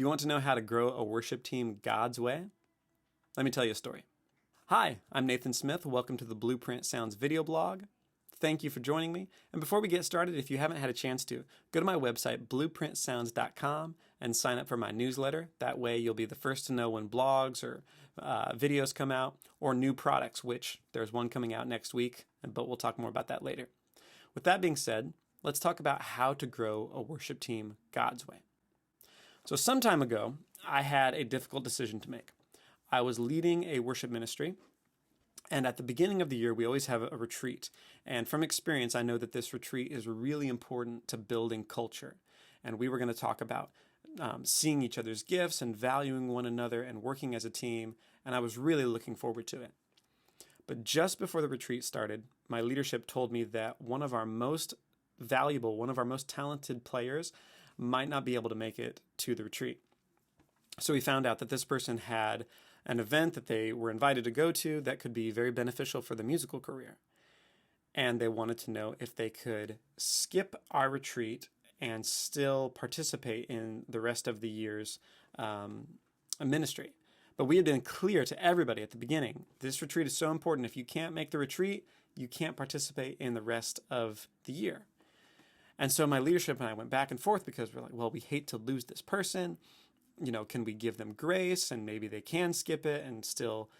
Do you want to know how to grow a worship team God's way? Let me tell you a story. Hi, I'm Nathan Smith. Welcome to the Blueprint Sounds video blog. Thank you for joining me. And before we get started, if you haven't had a chance to, go to my website, blueprintsounds.com, and sign up for my newsletter. That way you'll be the first to know when blogs or videos come out, or new products, which there's one coming out next week, but we'll talk more about that later. With that being said, let's talk about how to grow a worship team God's way. So some time ago, I had a difficult decision to make. I was leading a worship ministry, and at the beginning of the year, we always have a retreat. And from experience, I know that this retreat is really important to building culture. And we were going to talk about seeing each other's gifts and valuing one another and working as a team. And I was really looking forward to it. But just before the retreat started, my leadership told me that one of our most valuable, one of our most talented players might not be able to make it to the retreat. So we found out that this person had an event that they were invited to go to that could be very beneficial for the musical career. And they wanted to know if they could skip our retreat and still participate in the rest of the year's ministry. But we had been clear to everybody at the beginning, this retreat is so important. If you can't make the retreat, you can't participate in the rest of the year. And so my leadership and I went back and forth because we're like, well, we hate to lose this person. Can we give them grace and maybe they can skip it and still,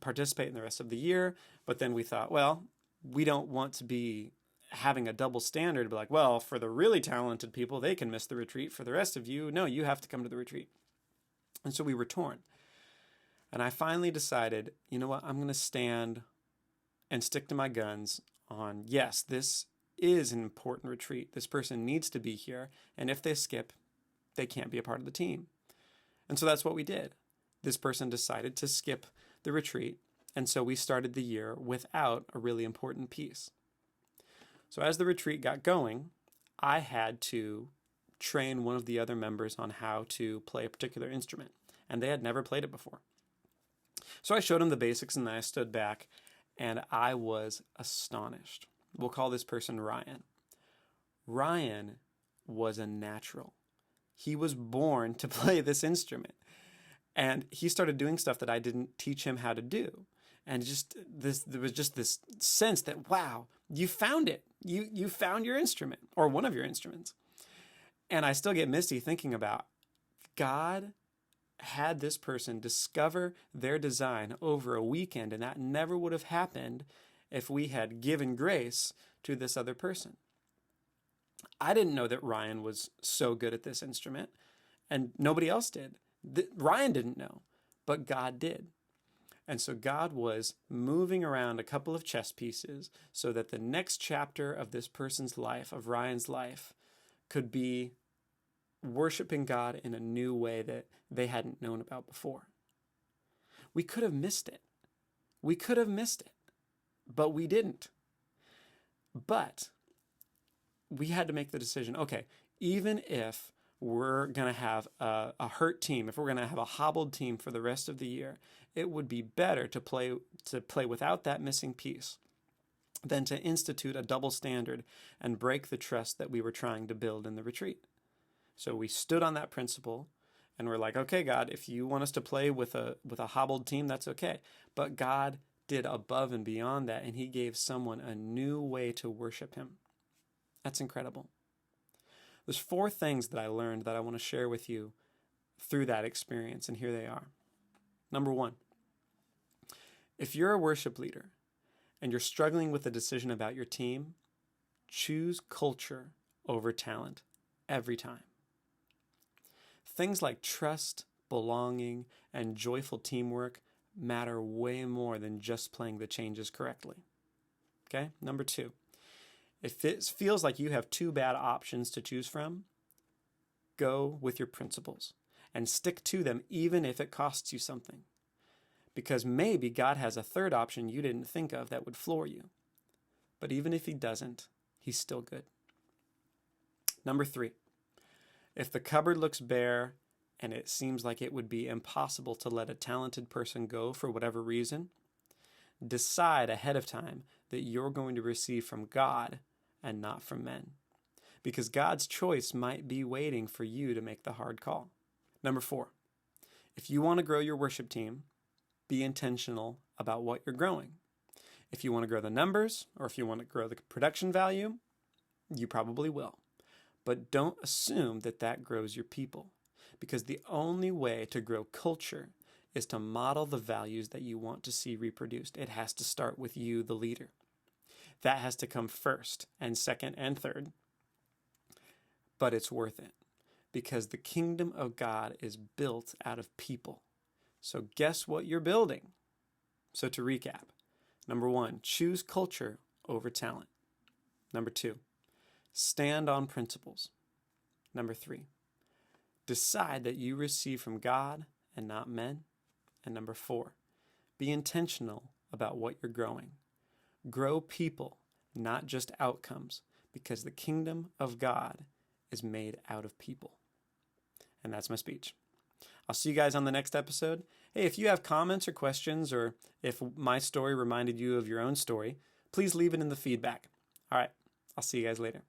participate in the rest of the year? But then we thought, well, we don't want to be having a double standard, be like, well, for the really talented people, they can miss the retreat. For the rest of you, no, you have to come to the retreat. And so we were torn. And I finally decided, you know what, I'm going to stand and stick to my guns on, yes, this is an important retreat. This person needs to be here. And if they skip, they can't be a part of the team. And so that's what we did. This person decided to skip the retreat. And so we started the year without a really important piece. So as the retreat got going, I had to train one of the other members on how to play a particular instrument. And they had never played it before. So I showed them the basics and then I stood back and I was astonished. We'll call this person Ryan. Ryan was a natural. He was born to play this instrument. And he started doing stuff that I didn't teach him how to do. And there was just this sense that, wow, you found it. You found your instrument or one of your instruments. And I still get misty thinking about God had this person discover their design over a weekend, and that never would have happened if we had given grace to this other person. I didn't know that Ryan was so good at this instrument, and nobody else did. Ryan didn't know, but God did. And so God was moving around a couple of chess pieces so that the next chapter of this person's life, of Ryan's life, could be worshiping God in a new way that they hadn't known about before. We could have missed it. But we didn't. But we had to make the decision, okay, even if we're going to have a hurt team, if we're going to have a hobbled team for the rest of the year, it would be better to play without that missing piece than to institute a double standard and break the trust that we were trying to build in the retreat. So we stood on that principle and we're like, okay, God, if you want us to play with a hobbled team, that's okay. But God did above and beyond that, and he gave someone a new way to worship him. That's incredible. There's 4 things that I learned that I want to share with you through that experience, and here they are. Number 1, if you're a worship leader and you're struggling with a decision about your team, choose culture over talent every time. Things like trust, belonging, and joyful teamwork matter way more than just playing the changes correctly. Okay? Number 2, if it feels like you have 2 bad options to choose from, go with your principles and stick to them even if it costs you something. Because maybe God has a 3rd option you didn't think of that would floor you. But even if he doesn't, he's still good. Number 3, if the cupboard looks bare and it seems like it would be impossible to let a talented person go for whatever reason, decide ahead of time that you're going to receive from God and not from men. Because God's choice might be waiting for you to make the hard call. Number 4, if you want to grow your worship team, be intentional about what you're growing. If you want to grow the numbers, or if you want to grow the production value, you probably will. But don't assume that that grows your people, because the only way to grow culture is to model the values that you want to see reproduced. It has to start with you, the leader. That has to come first and second and third. But it's worth it, because the kingdom of God is built out of people. So guess what you're building? So to recap, number 1, choose culture over talent. Number 2, stand on principles. Number 3, decide that you receive from God and not men. And number 4, be intentional about what you're growing. Grow people, not just outcomes, because the kingdom of God is made out of people. And that's my speech. I'll see you guys on the next episode. Hey, if you have comments or questions, or if my story reminded you of your own story, please leave it in the feedback. All right, I'll see you guys later.